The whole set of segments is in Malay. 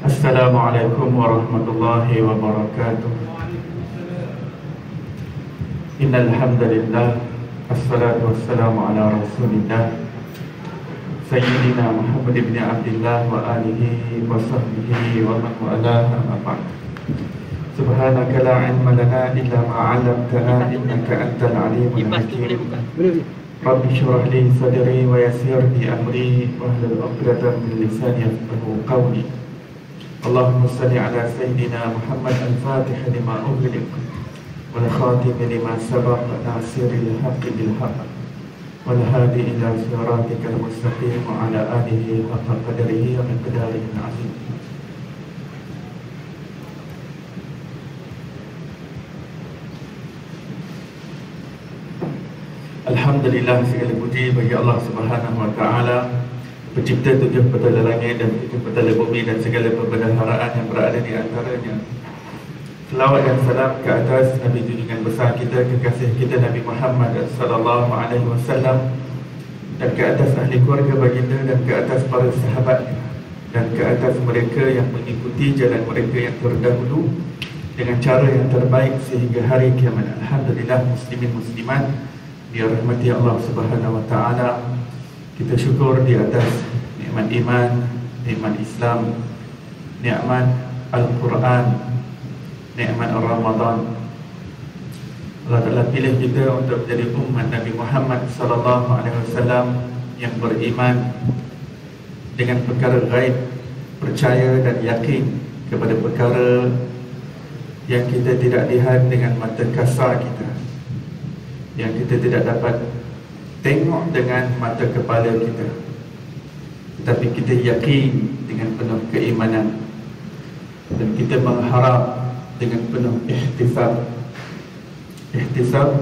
Assalamualaikum warahmatullahi wabarakatuh. Innal hamdalillah, assalatu wassalamu ala rasulillah Sayyidina Muhammad ibn Abdullah wa alihi wa sahbihi wa man walaha amma ba'd. Subhanaka la ilma lana illa ma 'allamtana innaka antal alimul hakim. Rabbi shrah li sadri wa yassir li amri wahlul 'uqdatam min lisani yafqahu qawli. Allahumma salli ala Sayyidina Muhammad al-Fatih lima ughliq wal khatim lima sabaq nasiril haqqi bil haqq wal hadi ila siratikal mustaqim wa ala alihi haqqa qadrihi wa miqdarihi al-'azim. Alhamdulillah, segala puji bagi Allah Subhanahu wa taala, pencipta tujuh petala langit dan tujuh petala bumi dan segala perbendaharaan yang berada di antaranya. Selawat dan salam ke atas Nabi junjungan besar kita, kekasih kita Nabi Muhammad sallallahu alaihi wasallam, dan ke atas ahli keluarga baginda, dan ke atas para sahabat, dan ke atas mereka yang mengikuti jalan mereka yang terdahulu dengan cara yang terbaik sehingga hari kiamat. Alhamdulillah, muslimin muslimat dirahmati Allah Subhanahu wa taala. Kita syukur di atas nikmat iman, nikmat Islam, nikmat Al-Quran, nikmat Ramadan. Allah Ta'ala pilih kita untuk menjadi umat Nabi Muhammad sallallahu alaihi wasallam yang beriman dengan perkara gaib, percaya dan yakin kepada perkara yang kita tidak lihat dengan mata kasar kita, yang kita tidak dapat tengok dengan mata kepala kita, tetapi kita yakin dengan penuh keimanan, dan kita mengharap dengan penuh ihtisab. Ihtisab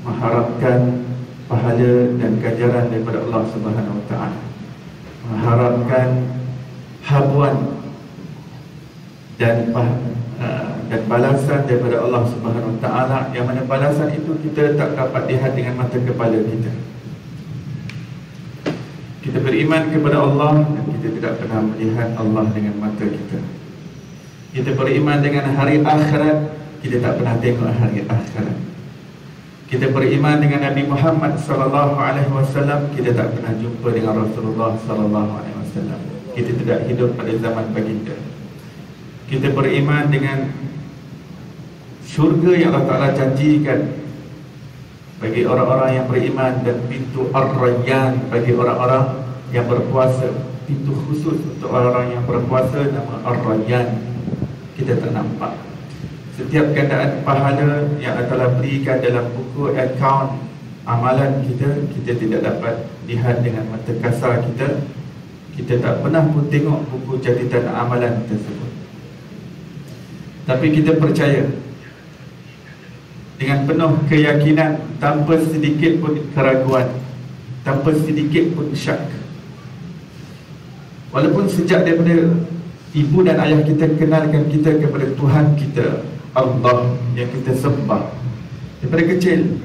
mengharapkan pahala dan ganjaran daripada Allah Subhanahu wa taala, mengharapkan habuan dan balasan daripada Allah Subhanahu wa taala, yang mana balasan itu kita tak dapat lihat dengan mata kepala kita. Kita beriman kepada Allah dan kita tidak pernah melihat Allah dengan mata kita. Kita beriman dengan hari akhirat, kita tak pernah tengok hari akhirat. Kita beriman dengan Nabi Muhammad sallallahu alaihi wasallam, kita tak pernah jumpa dengan Rasulullah sallallahu alaihi wasallam. Kita tidak hidup pada zaman baginda. Kita beriman dengan syurga yang Allah Ta'ala janjikan bagi orang-orang yang beriman, dan pintu Ar-Rayyan bagi orang-orang yang berpuasa. Pintu khusus untuk orang-orang yang berpuasa nama Ar-Rayyan. Kita tak nampak. Setiap gandaan pahala yang Allah Ta'ala berikan dalam buku akaun amalan kita, kita tidak dapat lihat dengan mata kasar kita. Kita tak pernah pun tengok buku catatan amalan tersebut. Tapi kita percaya dengan penuh keyakinan, tanpa sedikit pun keraguan, tanpa sedikit pun syak. Walaupun sejak daripada ibu dan ayah kita kenalkan kita kepada Tuhan kita, Allah yang kita sembah. Daripada kecil,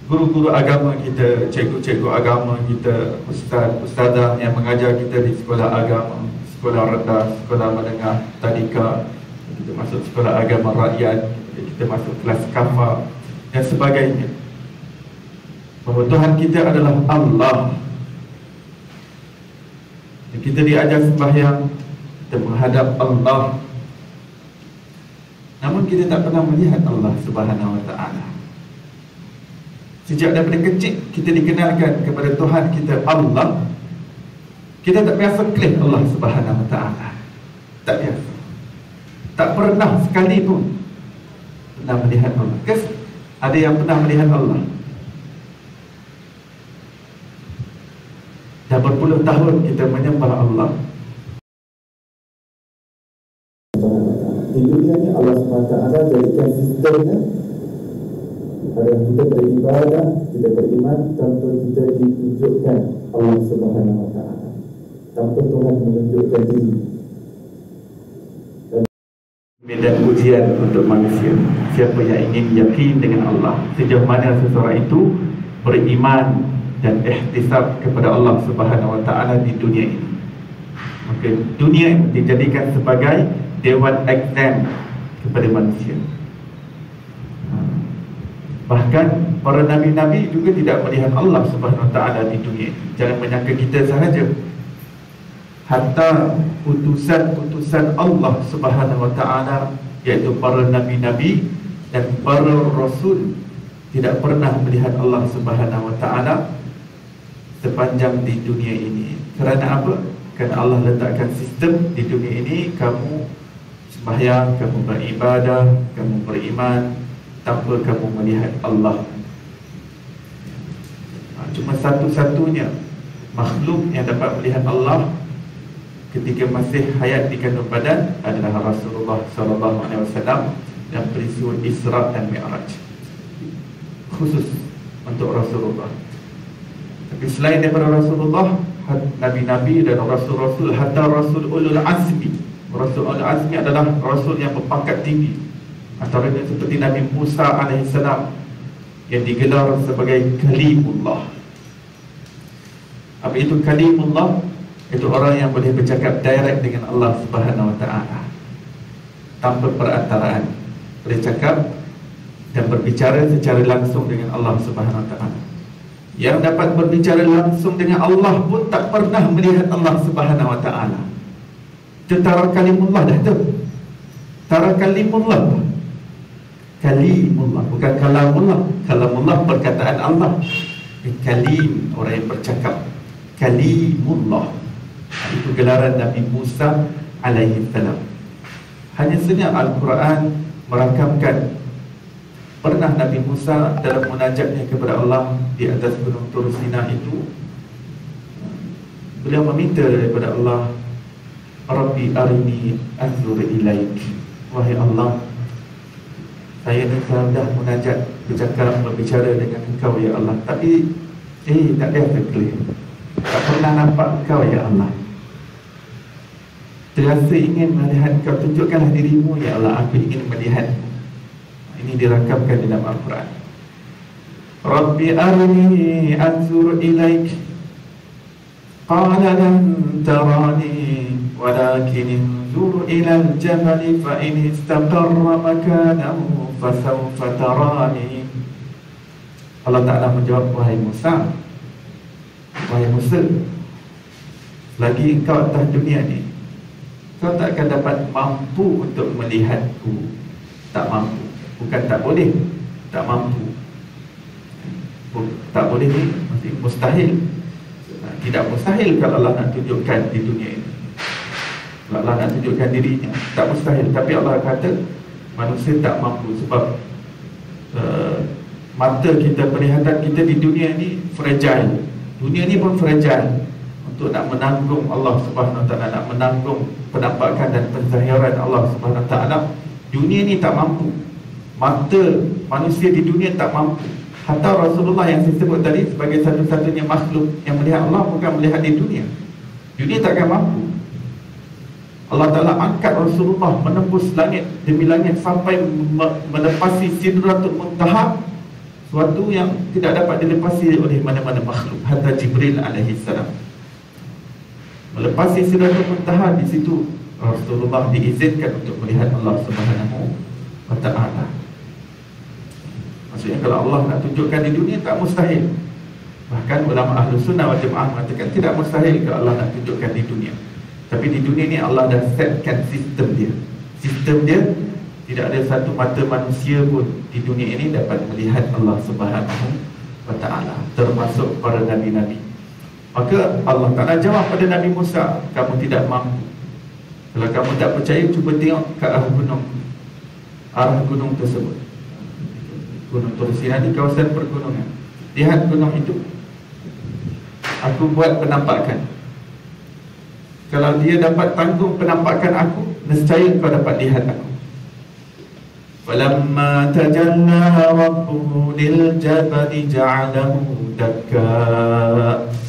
guru-guru agama kita, cikgu-cikgu agama kita, ustaz-ustazah yang mengajar kita di sekolah agama, sekolah rendah, sekolah menengah, tadika, kita masuk sekolah agama rakyat, kita masuk kelas kafah dan sebagainya, bahawa Tuhan kita adalah Allah. Dan kita diajar sembahyang, kita menghadap Allah, namun kita tak pernah melihat Allah Subhanahu wa taala. Sejak daripada kecil kita dikenalkan kepada Tuhan kita Allah, kita tak biasa klik Allah Subhanahu wa taala. Tak biasa. Tak pernah sekali pun pernah melihat Allah. Ada yang pernah melihat Allah? Dah berpuluh tahun kita menyembah Allah. Di dunia ni Allah SWT jadikan sistemnya pada kita beribadah, kita beriman tanpa kita ditunjukkan Allah Subhanahu wa taala, tanpa Tuhan menunjukkan diri. Medan ujian untuk manusia. Siapa yang ingin yakin dengan Allah, sejauh mana seseorang itu beriman dan ihtisab kepada Allah Subhanahu wa taala di dunia ini. Maka dunia dijadikan sebagai dewan exam kepada manusia. Bahkan para nabi-nabi juga tidak melihat Allah Subhanahu Wa Taala di dunia. Jangan menyangka kita sahaja. Hatta utusan-utusan Allah Subhanahu Wa Taala, iaitu para nabi-nabi dan para rasul, tidak pernah melihat Allah Subhanahu Wa Taala sepanjang di dunia ini. Kerana apa? Kerana Allah letakkan sistem di dunia ini, kamu sembahyang, kamu beribadah, kamu beriman tanpa kamu melihat Allah. Cuma satu-satunya makhluk yang dapat melihat Allah ketika masih hayat di kandung badan adalah Rasulullah SAW dan peristiwa Isra dan Mi'raj, khusus untuk Rasulullah. Tapi selain daripada Rasulullah, Nabi-Nabi dan Rasul-Rasul, hatta Rasul Ulul Azmi. Rasul Ulul Azmi adalah Rasul yang berpangkat tinggi. Antaranya seperti Nabi Musa AS yang digelar sebagai Kalimullah. Apa itu Kalimullah? Itu orang yang boleh bercakap direct dengan Allah Subhanahu Wa Taala tanpa perantaraan. Boleh cakap dan berbicara secara langsung dengan Allah Subhanahu Wa Taala. Yang dapat berbicara langsung dengan Allah pun tak pernah melihat Allah Subhanahu Wa Taala. Itu tara kalimullah dah tu. Tara kalimullah. Kalimullah, bukan kalamullah. Kalamullah perkataan Allah. Kalim, orang yang bercakap. Kalimullah, itu gelaran Nabi Musa alaihi salam. Hanya saja Al-Quran merakamkan pernah Nabi Musa dalam munajatnya kepada Allah di atas gunung Tur Sina itu, beliau meminta daripada Allah, Rabbi arini anzur ilaik. Wahai Allah, saya ni dah munajat, berbicara dengan engkau ya Allah, tapi tak ada terkeliru, tak pernah nampak engkau ya Allah. Terasa ingin melihat engkau, tunjukkanlah dirimu ya Allah, aku ingin melihatmu. Ini dirakamkan dalam Al-Quran. Rabbi arini anzur ilaik. Qala lan tarani walakin انظر إلى الجبل فإن استقر مكانه فسوف تراني. Allah Ta'ala menjawab, wahai Musa, lagi engkau atas dunia ni, kau tak akan dapat mampu untuk melihatku. Tak mampu, bukan tak boleh, tak mampu. Tak boleh ni maksudnya mustahil. Tidak mustahil kalau Allah nak tunjukkan di dunia ini, Allah nak tunjukkan dirinya, tak mustahil. Tapi Allah kata manusia tak mampu sebab mata kita, penglihatan kita di dunia ni fragile. Dunia ni pun fragile untuk nak menanggung Allah Subhanahu Wa Taala, nak menanggung penampakan dan penzahiran Allah Subhanahu Wa Taala. Dunia ni tak mampu. Mata manusia di dunia tak mampu. Hatta Rasulullah yang saya sebut tadi sebagai satu-satunya makhluk yang melihat Allah bukan melihat di dunia. Dunia takkan mampu. Allah Ta'ala angkat Rasulullah menembus langit demi langit sampai melepasi Sidratul Muntaha, suatu yang tidak dapat dilepasi oleh mana-mana makhluk. Hatta Jibril alaihi salam melepasi Sidratul Muntaha. Di situ Rasulullah diizinkan untuk melihat Allah Subhanahu Wa Ta'ala. Maksudnya kalau Allah nak tunjukkan di dunia tak mustahil. Bahkan ulama Ahlus Sunnah wal Jamaah mengatakan tidak mustahil kalau Allah nak tunjukkan di dunia. Tapi di dunia ni Allah dah setkan sistem dia. Sistem dia tidak ada satu mata manusia pun di dunia ini dapat melihat Allah Subhanahu Wa Ta'ala, termasuk para nabi-nabi. Maka Allah Ta'ala jawab pada Nabi Musa, kamu tidak mampu. Kalau kamu tak percaya, cuba tengok ke arah gunung tersebut. Gunung Tur Sina di kawasan pergunungan. Lihat gunung itu. Aku buat penampakan. Kalau dia dapat tanggung penampakan aku, nescaya kau dapat lihat aku. Falamma tajalla rabbuhu lil jabali ja'alahu dakka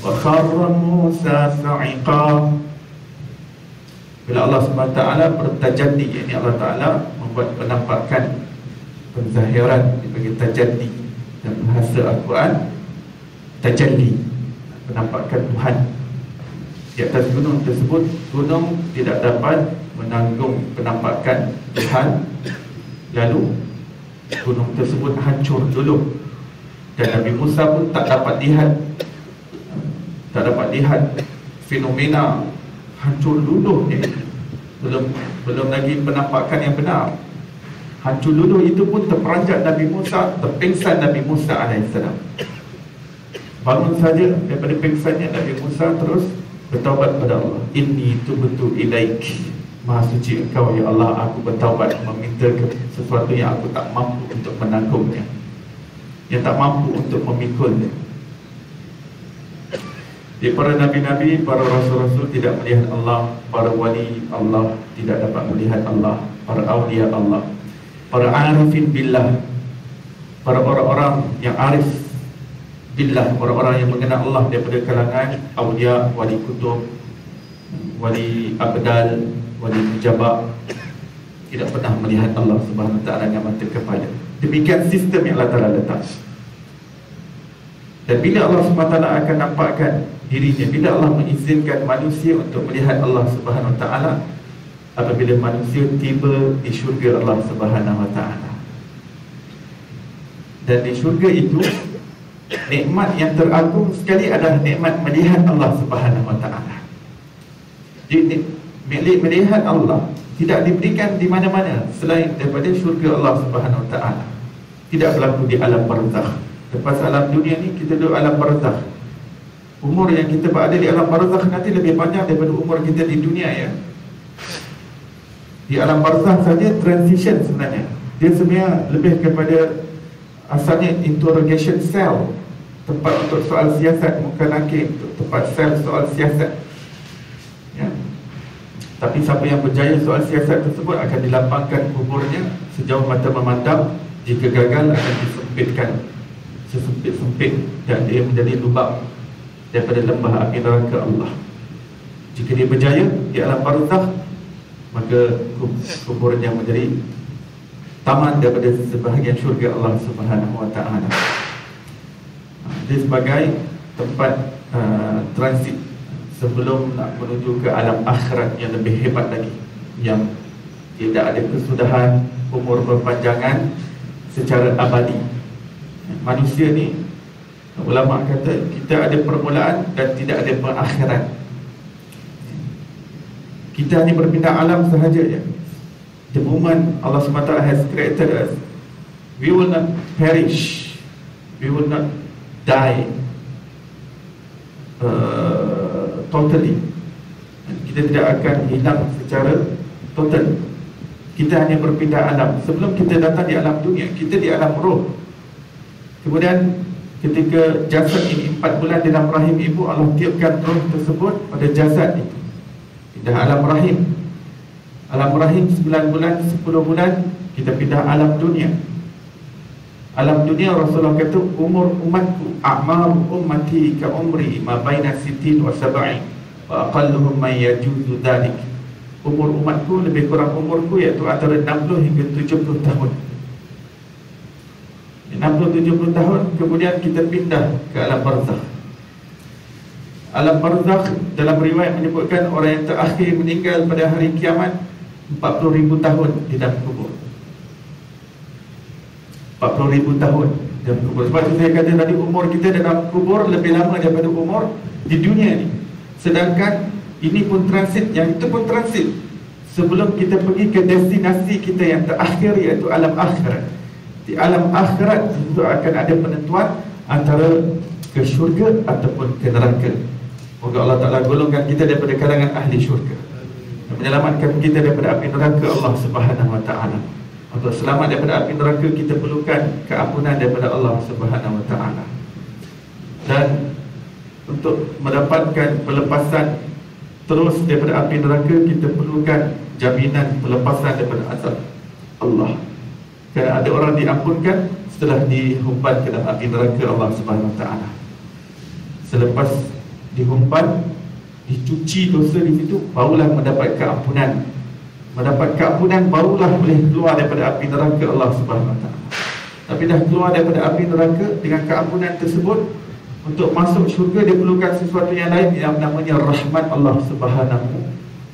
wa kharra Musa sa'iqa. Bila Allah SWT bertajalli, yakni Allah Ta'ala membuat penampakan, penzahiran, dipanggil tajalli dalam bahasa Al-Quran. Tajalli, penampakan Tuhan. di atas gunung tersebut. Gunung tidak dapat menanggung penampakan Tuhan. Lalu gunung tersebut hancur dulu, dan Nabi Musa pun tak dapat lihat fenomena hancur luluh ni. Belum lagi penampakan yang benar. Hancur luluh itu pun terperanjat Nabi Musa, terpingsan Nabi Musa AS. Bangun saja daripada pingsannya, Nabi Musa terus bertaubat kepada Allah. Inni tubtu ilaik, Maha suci Engkau ya Allah, aku bertaubat meminta sesuatu yang aku tak mampu untuk menanggungnya, yang tak mampu untuk memikulnya. Di para nabi-nabi, para rasul-rasul tidak melihat Allah. Para wali Allah tidak dapat melihat Allah. Para awliya Allah, para arifin billah, para orang-orang yang arif billah, orang-orang yang mengenal Allah daripada kalangan awliya, wali kutub, wali abdal, wali mujabak, tidak pernah melihat Allah Subhanahu Wa Taala dengan mata kepala. Demikian sistem yang Allah Taala letak. Dan bila Allah Subhanahu Wa Taala akan nampakkan dirinya, bila Allah mengizinkan manusia untuk melihat Allah Subhanahu Wa Taala, apabila manusia tiba di syurga Allah Subhanahu Wa Taala. Dan di syurga itu, nikmat yang teragung sekali adalah nikmat melihat Allah Subhanahu Wa Taala. Jadi melihat Allah tidak diberikan di mana-mana selain daripada syurga Allah Subhanahu Wa Taala. Tidak berlaku di alam barzakh. Lepas alam dunia ni, kita duduk alam barzakh. Umur yang kita berada di alam barzakh nanti lebih panjang daripada umur kita di dunia, ya. Di alam barzakh saja transition sebenarnya. Dia sebenarnya lebih kepada asalnya interrogation cell, tempat untuk soal siasat, muka nakir untuk tempat sel soal siasat, ya. Tapi siapa yang berjaya soal siasat tersebut akan dilapangkan kuburnya sejauh mata memandang. Jika gagal akan disempitkan sesempit-sempit dan dia menjadi lubang daripada lembah api neraka Allah. Jika dia berjaya di alam barzakh, maka kuburnya menjadi taman daripada sebahagian syurga Allah Subhanahu Wa Taala. Dia sebagai tempat transit sebelum nak menuju ke alam akhirat yang lebih hebat lagi, yang tidak ada kesudahan, umur berpanjangan secara abadi. Manusia ni, ulama kata, kita ada permulaan dan tidak ada perakhiran. Kita hanya berpindah alam sahaja, ya. The moment Allah SWT has created us, we will not perish, we will not die totally. Kita tidak akan hilang secara total. Kita hanya berpindah alam. Sebelum kita datang di alam dunia, kita di alam roh. Kemudian ketika jasad ini 4 bulan dalam rahim ibu, Allah tiupkan roh tersebut pada jasad itu. Pindah alam rahim. Alam rahim 9 bulan, 10 bulan, kita pindah alam dunia. Alam dunia, Rasulullah kata, umur umatku, a'mar ummati ka umri ma baina sitin wa sab'in wa aqalluhum man yajuzu dhalik. Umur umatku lebih kurang umurku, iaitu antara 60 hingga 70 tahun. 60-70 tahun, kemudian kita pindah ke alam barzakh. Alam barzakh dalam riwayat menyebutkan orang yang terakhir meninggal pada hari kiamat 40,000 tahun di dalam kubur. 40,000 tahun di dalam kubur. Sebab itu saya kata tadi, umur kita dalam kubur lebih lama daripada umur di dunia ni. Sedangkan ini pun transit, yang itu pun transit sebelum kita pergi ke destinasi kita yang terakhir, iaitu alam akhirat. Di alam akhirat itu akan ada penentuan antara ke syurga ataupun ke neraka. Moga Allah Ta'ala golongkan kita daripada kalangan ahli syurga dan menyelamatkan kita daripada api neraka Allah Subhanahu Wa Ta'ala. Untuk selamat daripada api neraka, kita perlukan keampunan daripada Allah Subhanahu Wa Ta'ala. Dan untuk mendapatkan pelepasan terus daripada api neraka, kita perlukan jaminan pelepasan daripada azab Allah. Kerana ada orang diampunkan setelah dihumban ke dalam api neraka Allah Subhanahu Wa Ta'ala. Selepas dihumban, dicuci dosa di situ, barulah mendapat keampunan. Mendapat keampunan barulah boleh keluar daripada api neraka Allah Subhanahu Wa Ta'ala. Tapi dah keluar daripada api neraka dengan keampunan tersebut, Untuk masuk syurga dia perlukan sesuatu yang lain yang namanya rahmat Allah Subhanahu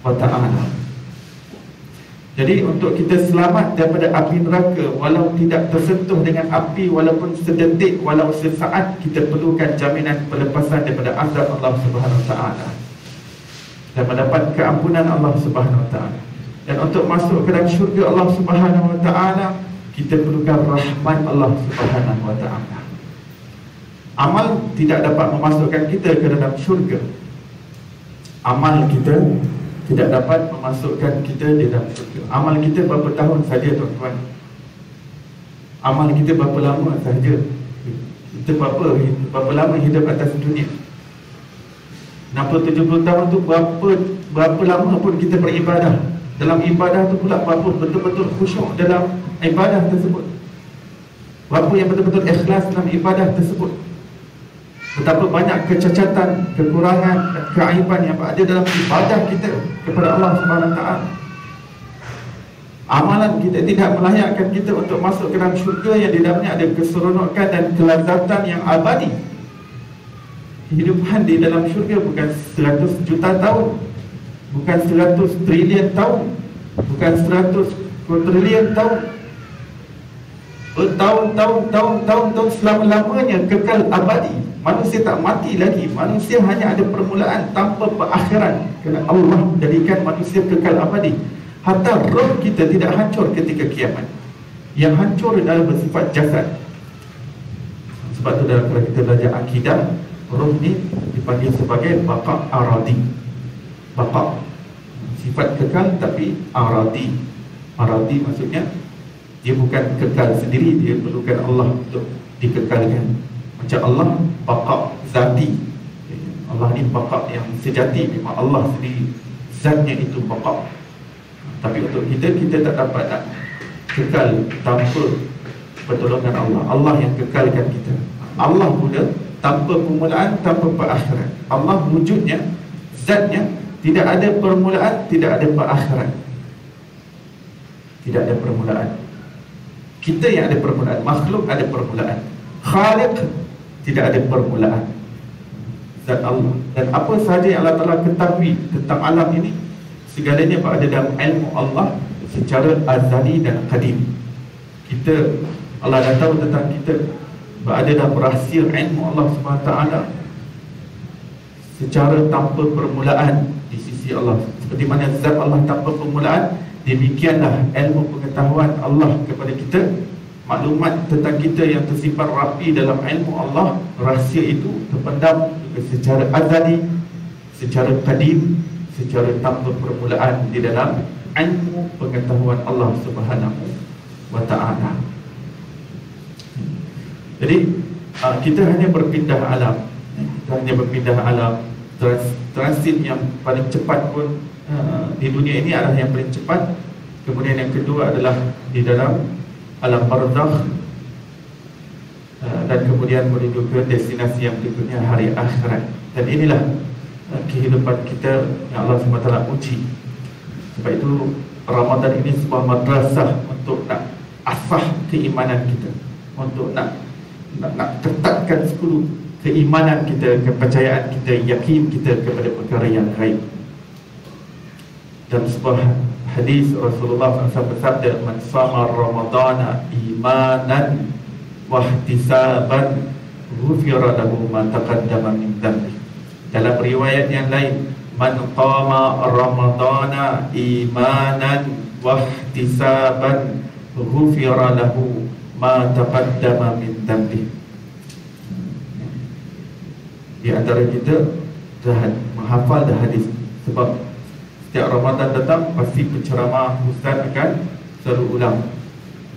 wa ta'ala. Jadi untuk kita selamat daripada api neraka, walau tidak tersentuh dengan api, walaupun sedetik, walau sesaat, kita perlukan jaminan pelepasan daripada azab Allah Subhanahu wa ta'ala dan mendapat keampunan Allah Subhanahu wa ta'ala. Dan untuk masuk ke dalam syurga Allah Subhanahu wa ta'ala, kita perlukan rahmat Allah Subhanahu wa ta'ala. Amal tidak dapat memasukkan kita ke dalam syurga. Amal kita tidak dapat memasukkan kita di dalam syurga. Amal kita berapa tahun saja tuan-tuan. Amal kita berapa lama sahaja. Kita berapa lama hidup atas dunia. 60-70 tahun tu berapa lama pun kita beribadah. Dalam ibadah tu pula berapa betul-betul khusyuk dalam ibadah tersebut. Berapa yang betul-betul ikhlas dalam ibadah tersebut. Betapa banyak kecacatan, kekurangan dan keaiban yang ada dalam ibadah kita kepada Allah Subhanahu wa ta'ala. Amalan kita tidak melayakkan kita untuk masuk ke dalam syurga yang di dalamnya ada keseronokan dan kelazatan yang abadi. Kehidupan di dalam syurga bukan 100 juta tahun, bukan 100 trilion tahun, bukan 100 kuadrilion tahun. Bertahun-tahun selama-lamanya kekal abadi. Manusia tak mati lagi. Manusia hanya ada permulaan tanpa perakhiran, kerana Allah jadikan manusia kekal abadi. Hatta roh kita tidak hancur ketika kiamat. Yang hancur adalah bersifat jasad. Sebab tu dalam kalau kita belajar akidah, roh ni dipanggil sebagai baqa' aradi. Baqa' sifat kekal tapi aradi. Aradi maksudnya dia bukan kekal sendiri, dia perlukan Allah untuk dikekalkan. Macam Allah baqa' zati. Allah ni baqa' yang sejati, memang Allah sendiri zatnya itu baqa'. Tapi untuk kita tak dapat nak kekal tanpa pertolongan Allah. Allah yang kekalkan kita. Allah pula tanpa permulaan, tanpa perakhiran. Allah wujudnya, zatnya tidak ada permulaan, tidak ada perakhiran. Tidak ada permulaan. Kita yang ada permulaan, makhluk ada permulaan. Khaliq tidak ada permulaan. Zat Allah. Dan apa sahaja yang Allah Ta'ala ketahui tentang alam ini, segalanya berada dalam ilmu Allah secara azali dan qadim. Allah dah tahu tentang kita, berada dalam rahsia ilmu Allah SWT secara tanpa permulaan di sisi Allah. Seperti mana zat Allah tanpa permulaan, demikianlah ilmu pengetahuan Allah kepada kita, maklumat tentang kita yang tersimpan rapi dalam ilmu Allah, rahsia itu terpendam secara azali, secara qadim, secara tanpa permulaan di dalam ilmu pengetahuan Allah Subhanahu wa ta'ala. Jadi kita hanya berpindah alam. Kita hanya berpindah alam. Transit yang paling cepat pun di dunia ini adalah yang paling cepat. Kemudian yang kedua adalah di dalam alam barzakh, dan kemudian menuju ke destinasi yang berikutnya, hari akhirat. Dan inilah kehidupan kita yang Allah SWT uji. Sebab itu Ramadan ini sebuah madrasah untuk nak asah keimanan kita, untuk nak ketatkan sekulu keimanan kita, kepercayaan kita, yakin kita kepada perkara yang gaib. Dalam sebuah hadis Rasulullah SAW bersabda, "Man shama Ramadana imanan wa ihtisaban ghufira lahu ma taqaddama min dhanbi." Dalam riwayat yang lain, "Man qama Ramadana imanan wa ihtisaban ghufira lahu ma taqaddama min dhanbi." Di antara kita dah menghafal dah hadis, sebab setiap Ramadan datang pasti penceramah ustaz akan selalu ulang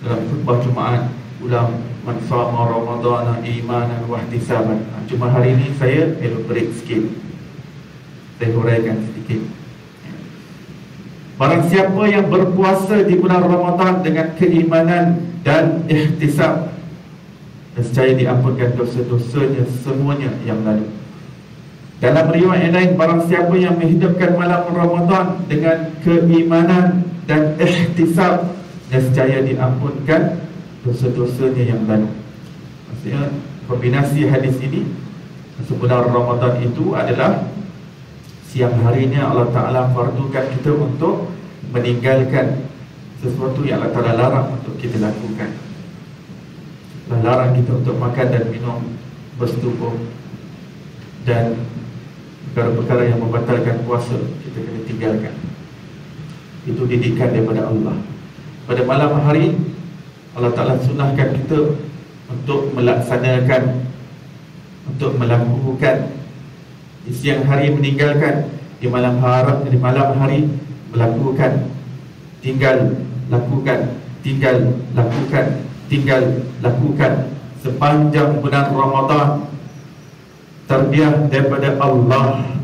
dalam khutbah Jumaat, ulang "Man shama Ramadana imanan wa ihtisaban." Cuma hari ini saya elaborate sikit, saya huraikan sedikit. Barang siapa yang berpuasa di bulan Ramadan dengan keimanan dan ihtisab, nescaya diampunkan dosa-dosanya semuanya yang lalu. Dalam riwayat yang lain, barang siapa yang menghidupkan malam Ramadan dengan keimanan dan ihtisab, nescaya diampunkan dosa-dosanya yang lalu. Maksudnya kombinasi hadis ini Sebulan Ramadan itu adalah siang harinya Allah Ta'ala fardukan kita untuk meninggalkan sesuatu yang Allah Ta'ala larang untuk kita lakukan. Allah larang kita untuk makan dan minum bersetubuh dan perkara-perkara yang membatalkan puasa kita kena tinggalkan. Itu didikan daripada Allah. Pada malam hari Allah Ta'ala sunahkan kita untuk melaksanakan, untuk melakukan. Di siang hari meninggalkan, di malam hari melakukan. Tinggal lakukan, tinggal lakukan, tinggal lakukan sepanjang bulan Ramadan. Tarbiyah daripada Allah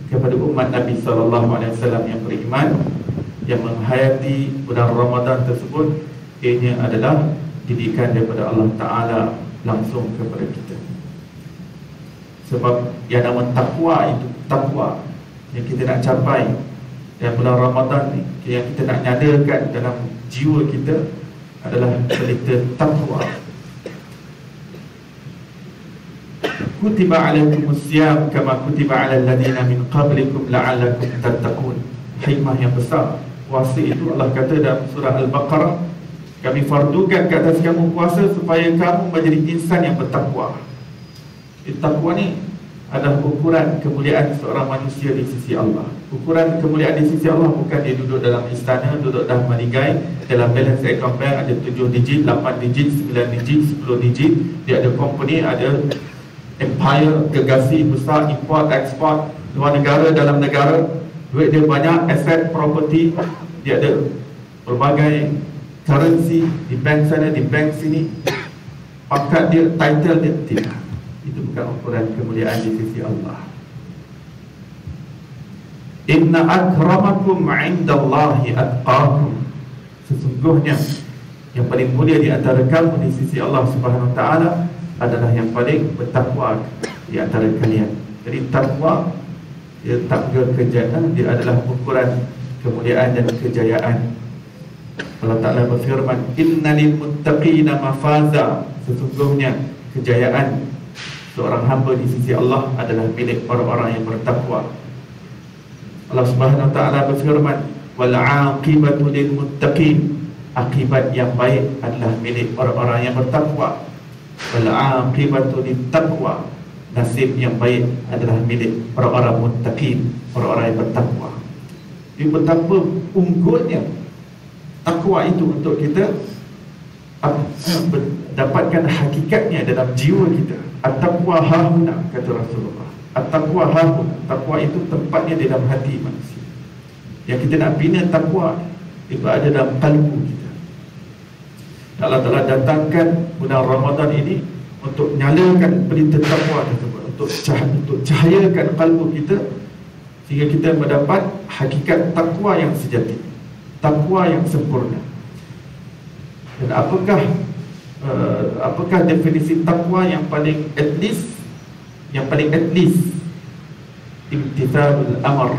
kepada umat Nabi SAW yang beriman, yang menghayati bulan Ramadan tersebut. Ini adalah didikan daripada Allah Ta'ala langsung kepada kita. Sebab yang nama takwa itu, takwa yang kita nak capai dalam bulan Ramadan ni, yang kita nak nyadakan dalam jiwa kita adalah pelita takwa. Kutiba alaikumus siyam kama kutiba alal ladina min qablikum la'allakum tattaqun. Hikmah yang besar puasa itu, Allah kata dalam surah Al-Baqarah, kami fardukan ke atas kamu puasa supaya kamu menjadi insan yang bertakwa. Takwa ni adalah ukuran kemuliaan seorang manusia di sisi Allah. Ukuran kemuliaan di sisi Allah bukan dia duduk dalam istana, duduk dalam maligai, dalam balance account bank ada 7 digit, 8 digit, 9 digit, 10 digit. Dia ada company, ada empire, gegasi besar, import, export, luar negara, dalam negara. Duit dia banyak, aset, property. Dia ada berbagai currency di bank sana, di bank sini. Pangkat dia, title dia, tidak. Itu bukan ukuran kemuliaan di sisi Allah. Inna akramakum indallahi atqakum. Sesungguhnya yang paling mulia di antara kamu di sisi Allah Subhanahu Wa Taala adalah yang paling bertakwa di antara kalian. Jadi takwa dia tak kejayaan, dia adalah ukuran kemuliaan dan kejayaan. Allah Ta'ala berfirman, innalil muttaqina mafaza. Sesungguhnya kejayaan seorang hamba di sisi Allah adalah milik orang-orang yang bertakwa. Allah Subhanahu Wa Ta'ala berfirman, wal aqibatu lil muttaqin. Akibat yang baik adalah milik orang-orang yang bertakwa. Wal aqibatu lit taqwa. Nasib yang baik adalah milik orang-orang muttaqin, orang-orang yang bertakwa. Jadi betapa unggulnya takwa itu untuk kita dapatkan hakikatnya dalam jiwa kita. At-taqwa hahuna, kata Rasulullah. At-taqwa hahuna. Takwa itu tempatnya di dalam hati manusia. Yang kita nak bina takwa itu ada dalam kalbu kita. Allah Ta'ala datangkan bulan Ramadan ini untuk nyalakan pelita takwa tersebut, untuk cahayakan kalbu kita, sehingga kita mendapat hakikat takwa yang sejati, takwa yang sempurna. Dan apakah definisi takwa yang paling at least? Yang paling at least, imtithalul amr,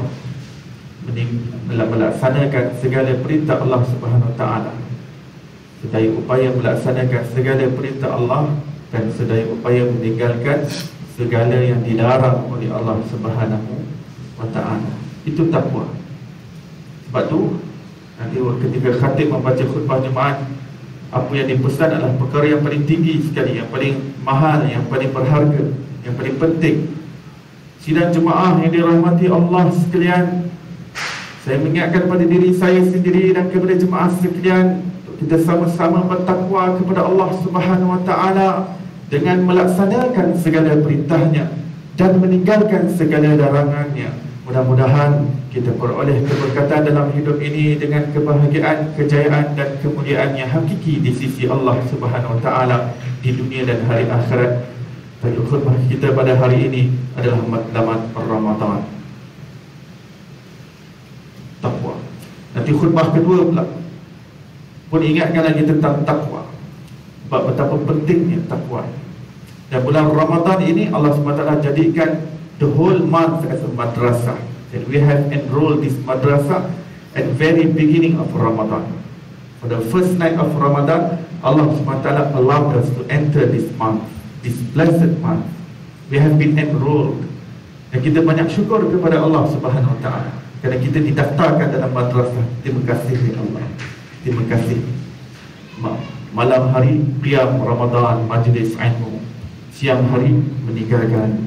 melaksanakan segala perintah Allah Subhanahu Wa Taala, sedaya upaya melaksanakan segala perintah Allah dan sedaya upaya meninggalkan segala yang dilarang oleh Allah Subhanahu Wa Taala. Itu takwa. Sebab tu nanti ketika khatib membaca khutbah Jumaat, apa yang dipesan adalah perkara yang paling tinggi sekali, yang paling mahal, yang paling berharga, yang paling penting. Sidang jemaah yang dirahmati Allah sekalian, saya mengingatkan pada diri saya sendiri dan kepada jemaah sekalian, kita sama-sama bertakwa kepada Allah Subhanahu Wa Taala dengan melaksanakan segala perintahnya dan meninggalkan segala larangannya. Mudah-mudahan kita peroleh keberkatan dalam hidup ini dengan kebahagiaan, kejayaan dan kemuliaan yang hakiki di sisi Allah Subhanahu Wa Taala di dunia dan hari akhirat. Tajuk khutbah kita pada hari ini adalah matlamat Ramadan, takwa. Nanti khutbah kedua pula pun ingatkan lagi tentang takwa, sebab betapa pentingnya takwa. Dan bulan Ramadan ini Allah SWT jadikan the whole month as a madrasah. And we have enrolled this madrasah at very beginning of Ramadan. For the first night of Ramadan, Allah SWT allowed us to enter this month, this blessed month. We have been enrolled. Dan kita banyak syukur kepada Allah Subhanahu Wa Taala kerana kita didaftarkan dalam madrasah. Terima kasih ya Allah. Terima kasih. Malam hari qiyam Ramadan, majlis ilmu. Siang hari meninggalkan.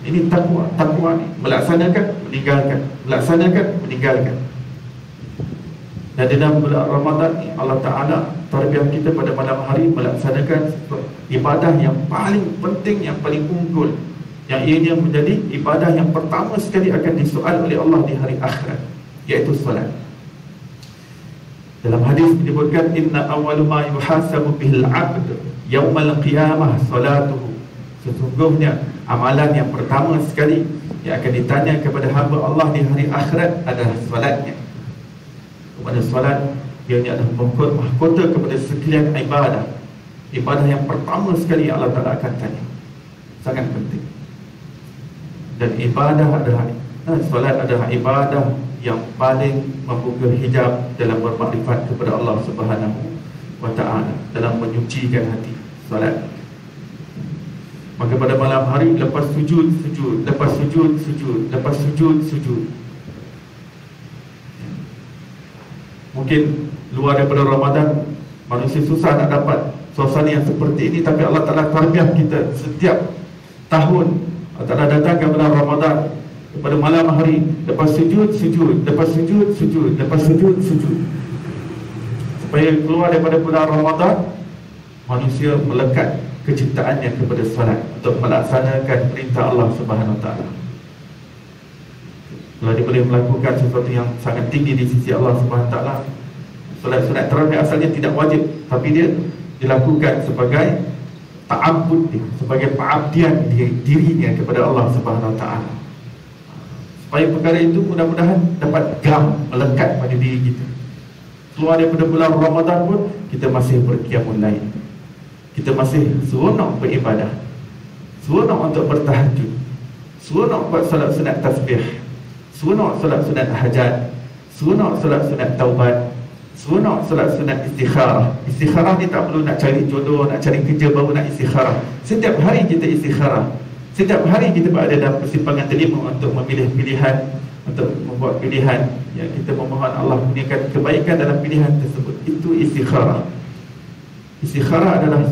Ini takwa ni. Melaksanakan, meninggalkan. Dan dalam bulan Ramadan ni Allah Ta'ala tarbiyah kita pada malam hari melaksanakan ibadah yang paling penting, yang paling unggul, yang ianya menjadi ibadah yang pertama sekali akan disoal oleh Allah di hari akhirat, iaitu solat. Dalam hadis disebutkan, inna awwalu ma yuhasabu bihil 'abd yaumal qiyamah salatuhu. Sesungguhnya amalan yang pertama sekali yang akan ditanya kepada hamba Allah di hari akhirat adalah solatnya. Kepada solat, ianya adalah mahkota kepada sekalian ibadah. Ibadah yang pertama sekali Allah Ta'ala akan tanya. Sangat penting. Dan ibadah adalah, solat adalah ibadah yang paling membuka hijab dalam bermakrifat kepada Allah Subhanahu Wa Ta'ala, dalam menyucikan hati. Solat. Maka pada malam hari, lepas sujud, lepas sujud. Mungkin luar daripada Ramadan manusia susah nak dapat suasana yang seperti ini, tapi Allah Ta'ala tarbiyah kita setiap tahun. Allah Ta'ala datangkan bulan Ramadan pada malam hari, lepas sujud, supaya keluar daripada bulan Ramadan manusia melekat keciptaannya kepada salat untuk melaksanakan perintah Allah Subhanahu Wa Ta'ala. Kalau dia boleh melakukan sesuatu yang sangat tinggi di sisi Allah Subhanahu Wa Ta'ala, solat tarawih asalnya tidak wajib, tapi dia dilakukan sebagai ta'abbud dia, sebagai pengabdian dirinya kepada Allah Subhanahu Wa Ta'ala. Supaya perkara itu mudah-mudahan dapat gam melekat pada diri kita. Keluar daripada bulan Ramadan pun kita masih berqiyamul lail, kita masih seronok beribadah, seronok untuk bertahajud, seronok buat solat sunat tasbih, seronok solat sunat hajat, seronok solat sunat taubat, seronok solat sunat istikharah. Istikharah ni tak perlu nak cari jodoh, nak cari kerja baru nak istikharah. Setiap hari kita istikharah. Setiap hari kita berada dalam persimpangan telima untuk memilih pilihan, untuk membuat pilihan yang kita memohon Allah kurniakan kebaikan dalam pilihan tersebut. Itu istikharah. Istikharah adalah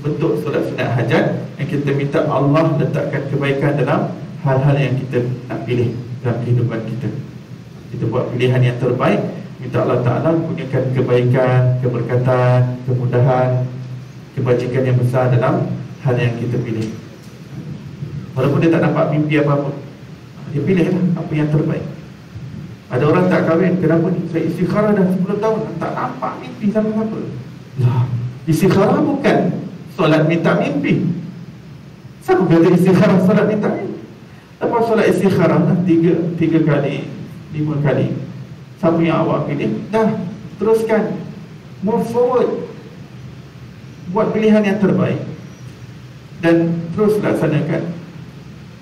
bentuk solat sunat hajat yang kita minta Allah letakkan kebaikan dalam hal-hal yang kita nak pilih dalam kehidupan kita. Kita buat pilihan yang terbaik, minta Allah Ta'ala kurniakan kebaikan, keberkatan, kemudahan, kebajikan yang besar dalam hal yang kita pilih. Walaupun dia tak dapat mimpi apa-apa, dia pilihlah apa yang terbaik. Ada orang tak kahwin, kenapa ni? Saya istikharah dah 10 tahun, tak nampak mimpi sama-sama. Lah, istikharah bukan solat minta mimpi. Siapa kata istikharah solat minta mimpi? Lepas solat istikharah dah 3 kali, 5 kali, siapa yang awak pilih, dah teruskan, move forward, buat pilihan yang terbaik dan terus laksanakan.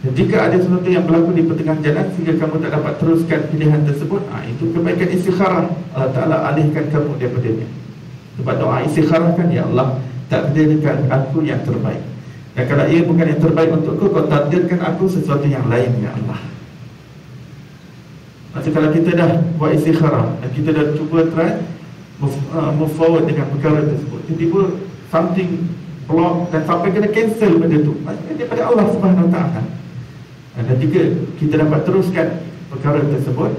Dan jika ada sesuatu yang berlaku di pertengahan jalan sehingga kamu tak dapat teruskan pilihan tersebut, itu kebaikan istikharah. Allah Ta'ala alihkan kamu daripadanya. Sebab doa istikharah kan, ya Allah, takdirkan aku yang terbaik, dan kalau ia bukan yang terbaik untukku, kau takdirkan aku sesuatu yang lain, ya Allah. Maksud kalau kita dah buat istikharah dan kita dah cuba try move forward dengan perkara tersebut, tiba-tiba something block dan sampai kena cancel benda tu, maksudnya daripada Allah Subhanahu Wa Ta'ala. Dan jika kita dapat teruskan perkara tersebut,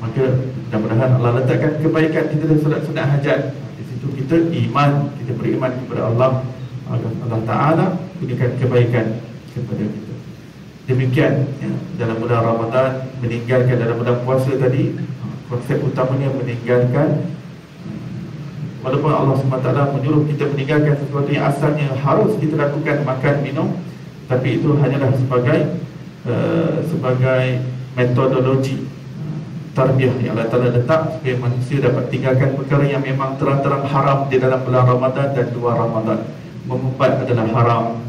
maka mudah-mudahan Allah letakkan kebaikan. Kita dah solat sunat hajat, di situ kita iman, kita beriman kepada Allah Ta'ala berikan kebaikan kepada kita. Demikian ya, dalam bulan Ramadan, meninggalkan dalam bulan puasa tadi, konsep utamanya meninggalkan. Walaupun Allah SWT menyuruh kita meninggalkan sesuatu yang asalnya harus kita lakukan, makan, minum, tapi itu hanyalah sebagai metodologi tarbiyah yang Allah Ta'ala letak supaya manusia dapat tinggalkan perkara yang memang terang-terang haram di dalam bulan Ramadan dan luar Ramadan. Mengumpat adalah haram,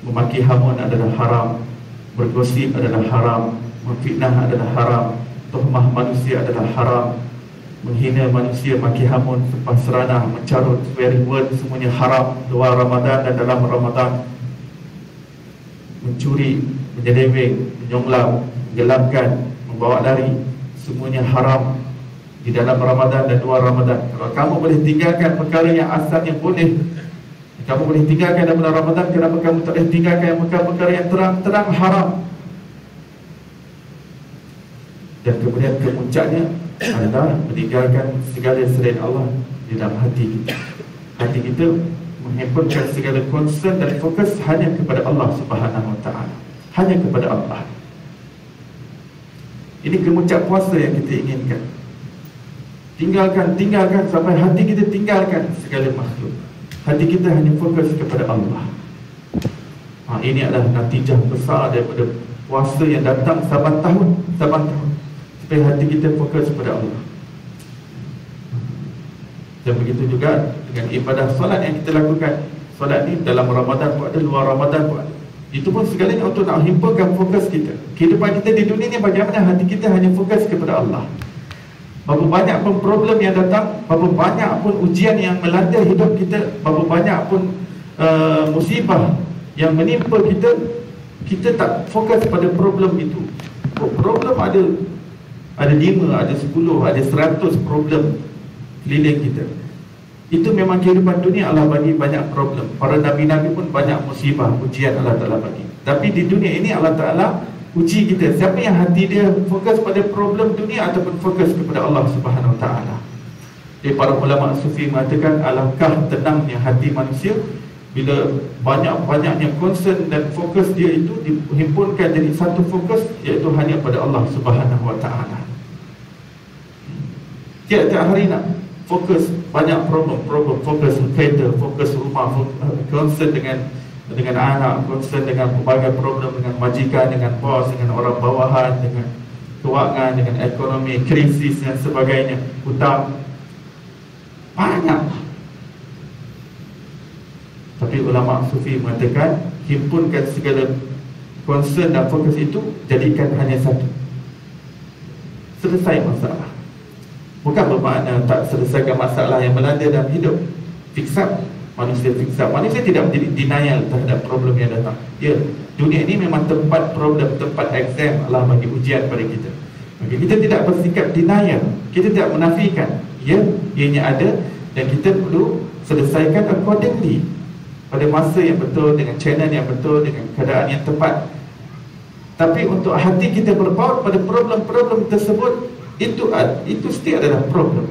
memaki hamun adalah haram, bergosip adalah haram, memfitnah adalah haram, tuhmah manusia adalah haram, menghina manusia, maki hamun, sempah seranah, mencarut, swearing word, semuanya haram luar Ramadan dan dalam Ramadan. Mencuri, menyeleweng, menyonglau, gelapkan, membawa lari, semuanya haram di dalam Ramadan dan luar Ramadan. Kalau kamu boleh tinggalkan perkara yang asalnya boleh, kamu boleh tinggalkan dalam bulan Ramadan, kenapa kamu tak boleh tinggalkan perkara yang terang-terang haram? Dan kemudian kemuncaknya adalah meninggalkan segala selain Allah di dalam hati kita. Hati kita menghimpunkan segala concern dan fokus hanya kepada Allah Subhanahu Wa Taala, hanya kepada Allah. Ini kemuncak puasa yang kita inginkan. Tinggalkan sampai hati kita tinggalkan segala makhluk. Hati kita hanya fokus kepada Allah. Ini adalah natijah besar daripada puasa yang datang saban tahun. Supaya hati kita fokus kepada Allah. Dan begitu juga dengan ibadah solat yang kita lakukan. Solat ni dalam Ramadan pun ada, luar Ramadan pun ada. Itu pun segalanya untuk nak himpunkan fokus kita. Kehidupan kita di dunia ni bagaimana hati kita hanya fokus kepada Allah. Berapa banyak pun problem yang datang, berapa banyak pun ujian yang melanda hidup kita, berapa banyak pun musibah yang menimpa kita, kita tak fokus pada problem itu. Problem ada 5, ada 10, ada 100 problem keliling kita. Itu memang kehidupan dunia. Allah bagi banyak problem. Para Nabi-Nabi pun banyak musibah, ujian Allah Ta'ala bagi. Tapi di dunia ini Allah Ta'ala uji kita, siapa yang hati dia fokus pada problem dunia ataupun fokus kepada Allah Subhanahu Wa Taala. Jadi para ulama sufi mengatakan, alangkah tenangnya hati manusia bila banyak-banyaknya concern dan fokus dia itu dihimpunkan jadi satu fokus, iaitu hanya pada Allah Subhanahu Wa Taala. Tiap-tiap hari nak fokus banyak problem, fokus kereta, fokus rumah, concern dengan anak, concern dengan pelbagai problem, dengan majikan, dengan bos, dengan orang bawahan, dengan kewangan, dengan ekonomi, krisis dan sebagainya, hutang, banyak. Tapi ulama sufi mengatakan, himpunkan segala concern dan fokus itu, jadikan hanya satu. Selesai masalah. Bukan bermakna tak selesaikan masalah yang melanda dalam hidup. Fix up. Manusia tidak menjadi denial terhadap problem yang datang. Ya, dunia ini memang tempat problem, tempat exam. Allah bagi ujian pada kita. Maka kita tidak bersikap denial, kita tidak menafikan. Ya, ianya ada dan kita perlu selesaikan accordingly, pada masa yang betul, dengan channel yang betul, dengan keadaan yang tepat. Tapi untuk hati kita berpaut pada problem-problem tersebut, itu still adalah problem.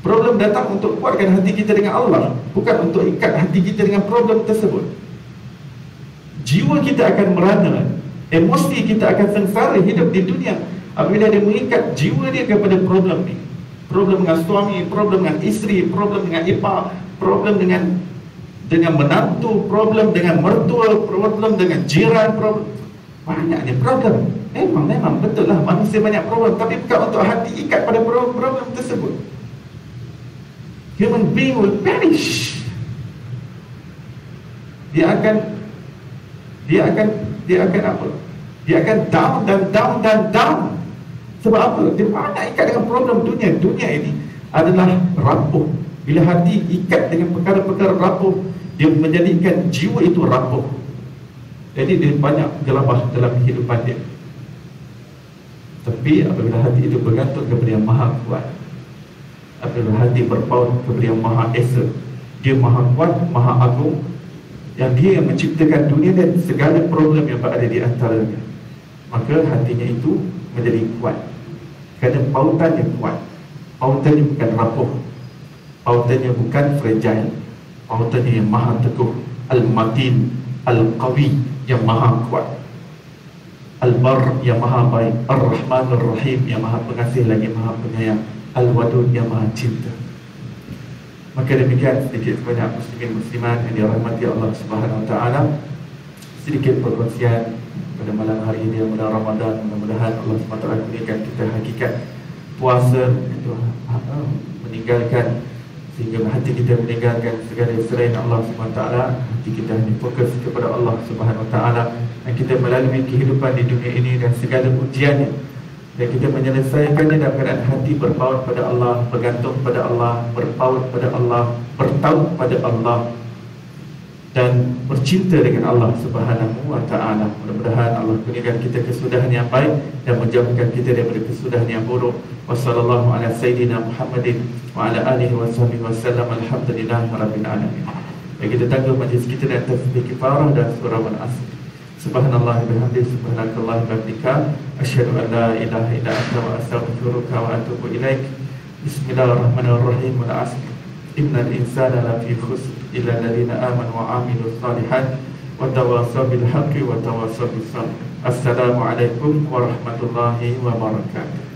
Problem datang untuk kuatkan hati kita dengan Allah, bukan untuk ikat hati kita dengan problem tersebut. Jiwa kita akan merana, emosi kita akan sengsara hidup di dunia apabila dia mengikat jiwa dia kepada problem ni. Problem dengan suami, problem dengan isteri, problem dengan ipar, problem dengan menantu, problem dengan mertua, problem dengan jiran, problem. Banyaknya problem. Memang betul lah, manusia banyak problem, tapi bukan untuk hati ikat pada problem tersebut. Human being will perish. Dia akan apa? Dia akan down. Sebab apa? Dia banyak ikat dengan problem dunia. Dunia ini adalah rapuh. Bila hati ikat dengan perkara-perkara rapuh, dia menjadikan jiwa itu rapuh. Jadi dia banyak gelabah dalam kehidupan dia. Tapi apabila hati itu bergantung kepada Yang Maha Kuat, apabila hati berpaut kepada Yang Maha Esa, Dia Maha Kuat, Maha Agung, yang Dia yang menciptakan dunia dan segala problem yang berada di antaranya, maka hatinya itu menjadi kuat. Kerana pautannya kuat. Pautannya bukan rapuh, pautannya bukan fragile, pautannya yang maha teguh. Al-Matin, Al-Qawi, yang maha kuat. Al-Bar, yang maha baik. Ar-Rahman Ar-Rahim, yang maha pengasih lagi maha penyayang. Al-Wadud, yang maha cinta. Maka demikian sedikit sebanyak muslimin muslimat yang dirahmati Allah Subhanahu Wa Taala, sedikit perkongsian pada malam hari ini bulan Ramadan. Mudah-mudahan Allah SWT berikan kita hakikat puasa itu, meninggalkan, sehingga hati kita meninggalkan segala selain Allah SWT. Hati kita hanya fokus kepada Allah Subhanahu Wa Taala, dan kita melalui kehidupan di dunia ini dan segala ujiannya dan kita menyelesaikannya dalam keadaan hati berpaut pada Allah, bergantung pada Allah, berpaut pada Allah, bertaut pada Allah, dan bercinta dengan Allah Subhanahu wa Ta'ala. Mudah-mudahan Allah kurniakan kita kesudahan yang baik dan menjauhkan kita daripada kesudahan yang buruk. Wassallallahu ala sayyidina Muhammadin wa ala alihi wa sahbihi wasallam. Alhamdulillahi rabbil alamin. Baik, kita tangguh majlis kita dan tasbih kifarah dan surah Al-Asr. Subhanallah bihamdihi, subhanakallah bihamdika, asyhadu an la ilaha illa anta wa astaghfiruka wa atubu ilaik. Bismillahirrahmanirrahim. Wal 'asr innal insana lafi khusr illa alladziina aamanu wa 'amilus shalihat wa tawassaw bil haqqi wa tawassaw bis sabr. Assalamualaikum warahmatullahi wabarakatuh.